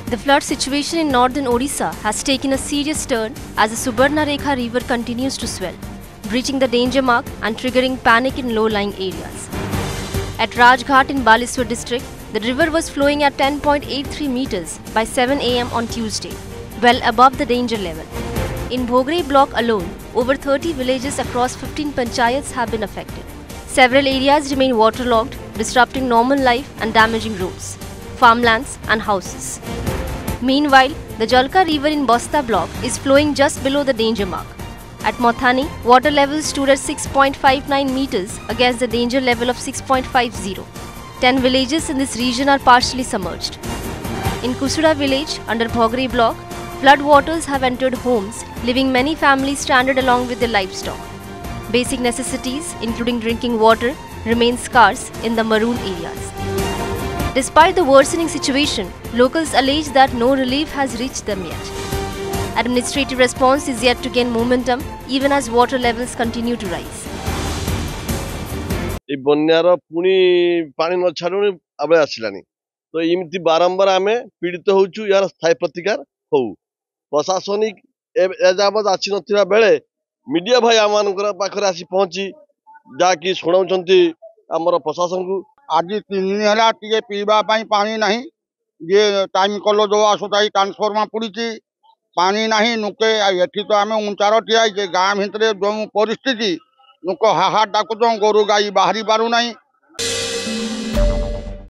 The flood situation in northern Odisha has taken a serious turn as the Subarnarekha river continues to swell, breaching the danger mark and triggering panic in low-lying areas. At Rajghat in Baliswar district, the river was flowing at 10.83 meters by 7 am on Tuesday, well above the danger level. In Bhogre block alone, over 30 villages across 15 panchayats have been affected. Several areas remain waterlogged, disrupting normal life and damaging roads, farmlands and houses. Meanwhile, the Jalka river in Basta block is flowing just below the danger mark. At Mothani, water levels stood at 6.59 meters against the danger level of 6.50. 10 villages in this region are partially submerged. In Kusuda village, under Bhogre block, flood waters have entered homes, leaving many families stranded along with their livestock. Basic necessities, including drinking water, remain scarce in the maroon areas. Despite the worsening situation, locals allege that no relief has reached them yet. Administrative response is yet to gain momentum, even as water levels continue to rise. এই বন্যার পুনি পানি ন ছাড়ুনি আবার আসিলানি তো এমতি বারম্বার আমি পীড়িত হউଛୁ ইয়ার স্থায়ী প্রতিকার হউ প্রশাসনিক এজাবত আসি নথিবা বেলে মিডিয়া ভাই আমানଙ୍କର পাখରେ আসি পਹੁঁଚି যাকি শুଣାউଛନ୍ତି ଆମର ପ୍ରଶାସନକୁ आज 3 दिन है टे पीवा पानी ना ये टाइम कल जो आसुता ट्रांसफर्मर पड़ी पानी ना नुके ये तो आम उंचार ठिया गाँ भितर जो परिस्थिति नुक हाहार डाकुच गोरु गाई बाहरी पारु ना